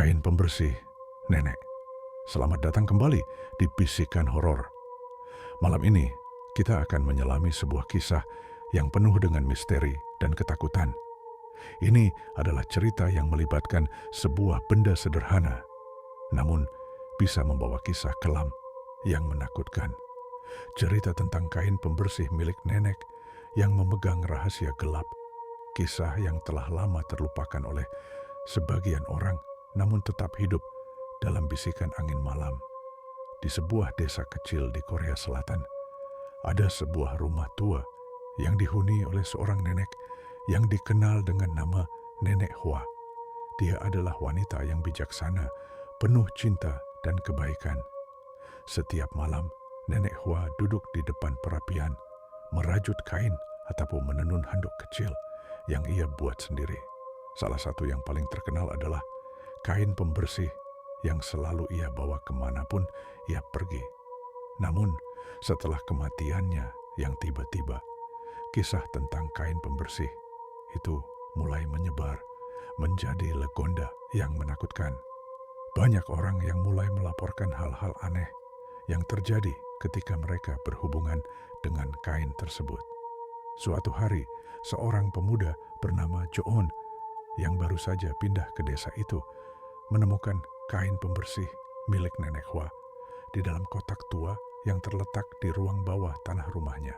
Kain pembersih, nenek. Selamat datang kembali di Bisikan Horor. Malam ini, kita akan menyelami sebuah kisah yang penuh dengan misteri dan ketakutan. Ini adalah cerita yang melibatkan sebuah benda sederhana, namun bisa membawa kisah kelam yang menakutkan. Cerita tentang kain pembersih milik nenek yang memegang rahasia gelap. Kisah yang telah lama terlupakan oleh sebagian orang, namun tetap hidup dalam bisikan angin malam. Di sebuah desa kecil di Korea Selatan, ada sebuah rumah tua yang dihuni oleh seorang nenek yang dikenal dengan nama Nenek Hwa. Dia adalah wanita yang bijaksana, penuh cinta dan kebaikan. Setiap malam, Nenek Hwa duduk di depan perapian, merajut kain ataupun menenun handuk kecil yang ia buat sendiri. Salah satu yang paling terkenal adalah kain pembersih yang selalu ia bawa kemanapun ia pergi. Namun, setelah kematiannya yang tiba-tiba, kisah tentang kain pembersih itu mulai menyebar menjadi legenda yang menakutkan. Banyak orang yang mulai melaporkan hal-hal aneh yang terjadi ketika mereka berhubungan dengan kain tersebut. Suatu hari, seorang pemuda bernama Joon yang baru saja pindah ke desa itu menemukan kain pembersih milik Nenek Hwa di dalam kotak tua yang terletak di ruang bawah tanah rumahnya.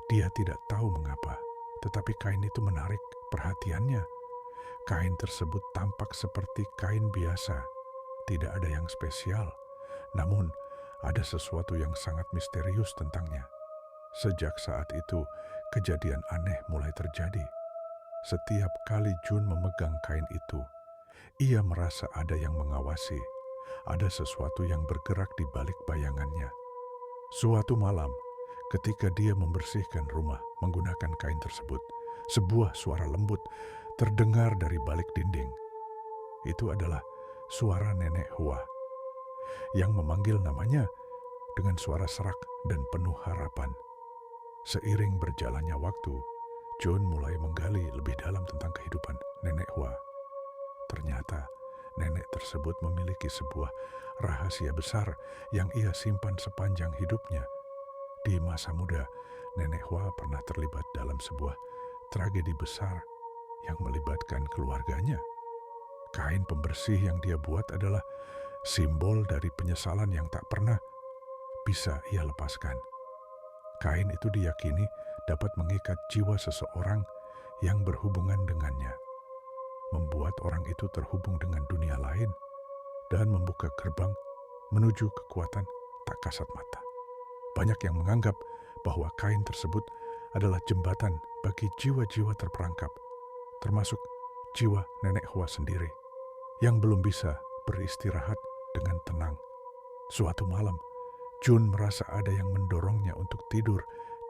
Dia tidak tahu mengapa, tetapi kain itu menarik perhatiannya. Kain tersebut tampak seperti kain biasa, tidak ada yang spesial, namun ada sesuatu yang sangat misterius tentangnya. Sejak saat itu, kejadian aneh mulai terjadi. Setiap kali Jun memegang kain itu, ia merasa ada yang mengawasi, ada sesuatu yang bergerak di balik bayangannya. Suatu malam, ketika dia membersihkan rumah menggunakan kain tersebut, sebuah suara lembut terdengar dari balik dinding. Itu adalah suara Nenek Hwa yang memanggil namanya dengan suara serak dan penuh harapan. Seiring berjalannya waktu, Jun mulai menggali lebih dalam tentang kehidupan Nenek Hwa. Ternyata nenek tersebut memiliki sebuah rahasia besar yang ia simpan sepanjang hidupnya. Di masa muda, Nenek Hwa pernah terlibat dalam sebuah tragedi besar yang melibatkan keluarganya. Kain pembersih yang dia buat adalah simbol dari penyesalan yang tak pernah bisa ia lepaskan. Kain itu diyakini dapat mengikat jiwa seseorang yang berhubungan dengannya, membuat orang itu terhubung dengan dunia lain, dan membuka gerbang menuju kekuatan tak kasat mata. Banyak yang menganggap bahwa kain tersebut adalah jembatan bagi jiwa-jiwa terperangkap, termasuk jiwa Nenek Hwa sendiri, yang belum bisa beristirahat dengan tenang. Suatu malam, Jun merasa ada yang mendorongnya untuk tidur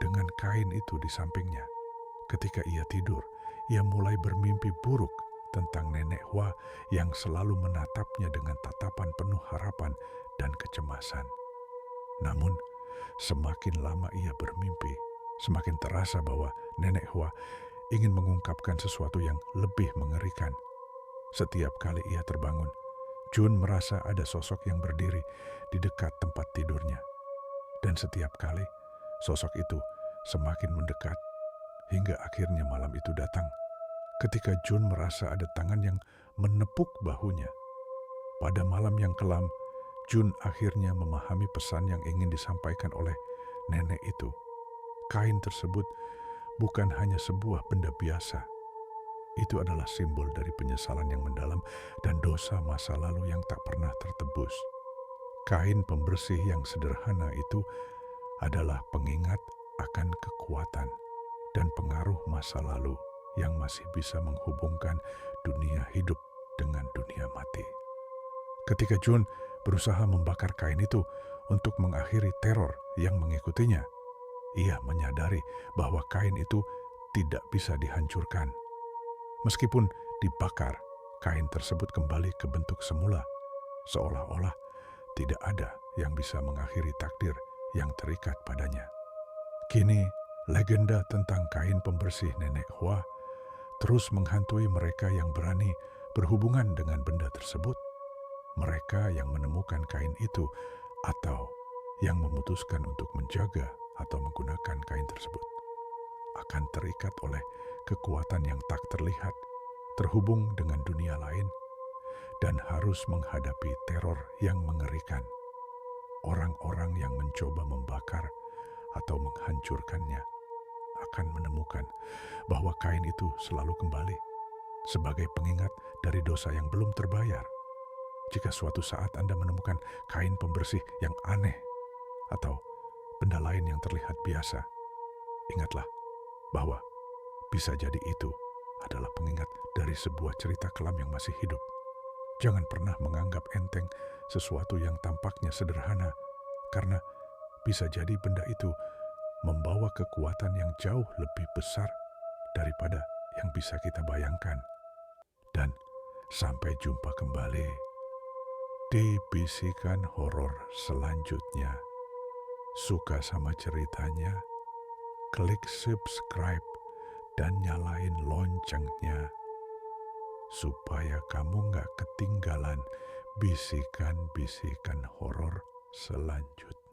dengan kain itu di sampingnya. Ketika ia tidur, ia mulai bermimpi buruk tentang Nenek Hwa yang selalu menatapnya dengan tatapan penuh harapan dan kecemasan. Namun, semakin lama ia bermimpi, semakin terasa bahwa Nenek Hwa ingin mengungkapkan sesuatu yang lebih mengerikan. Setiap kali ia terbangun, Jun merasa ada sosok yang berdiri di dekat tempat tidurnya. Dan setiap kali, sosok itu semakin mendekat, hingga akhirnya malam itu datang. Ketika Jun merasa ada tangan yang menepuk bahunya. Pada malam yang kelam, Jun akhirnya memahami pesan yang ingin disampaikan oleh nenek itu. Kain tersebut bukan hanya sebuah benda biasa. Itu adalah simbol dari penyesalan yang mendalam dan dosa masa lalu yang tak pernah tertebus. Kain pembersih yang sederhana itu adalah pengingat akan kekuatan dan pengaruh masa lalu yang masih bisa menghubungkan dunia hidup dengan dunia mati. Ketika Jun berusaha membakar kain itu untuk mengakhiri teror yang mengikutinya, ia menyadari bahwa kain itu tidak bisa dihancurkan. Meskipun dibakar, kain tersebut kembali ke bentuk semula, seolah-olah tidak ada yang bisa mengakhiri takdir yang terikat padanya. Kini, legenda tentang kain pembersih Nenek Hwa terus menghantui mereka yang berani berhubungan dengan benda tersebut, mereka yang menemukan kain itu atau yang memutuskan untuk menjaga atau menggunakan kain tersebut akan terikat oleh kekuatan yang tak terlihat, terhubung dengan dunia lain, dan harus menghadapi teror yang mengerikan. Orang-orang yang mencoba membakar atau menghancurkannya akan menemukan bahwa kain itu selalu kembali sebagai pengingat dari dosa yang belum terbayar. Jika suatu saat Anda menemukan kain pembersih yang aneh atau benda lain yang terlihat biasa, ingatlah bahwa bisa jadi itu adalah pengingat dari sebuah cerita kelam yang masih hidup. Jangan pernah menganggap enteng sesuatu yang tampaknya sederhana, karena bisa jadi benda itu membawa kekuatan yang jauh lebih besar daripada yang bisa kita bayangkan. Dan sampai jumpa kembali di bisikan horor selanjutnya. Suka sama ceritanya? Klik subscribe dan nyalain loncengnya supaya kamu gak ketinggalan bisikan-bisikan horor selanjutnya.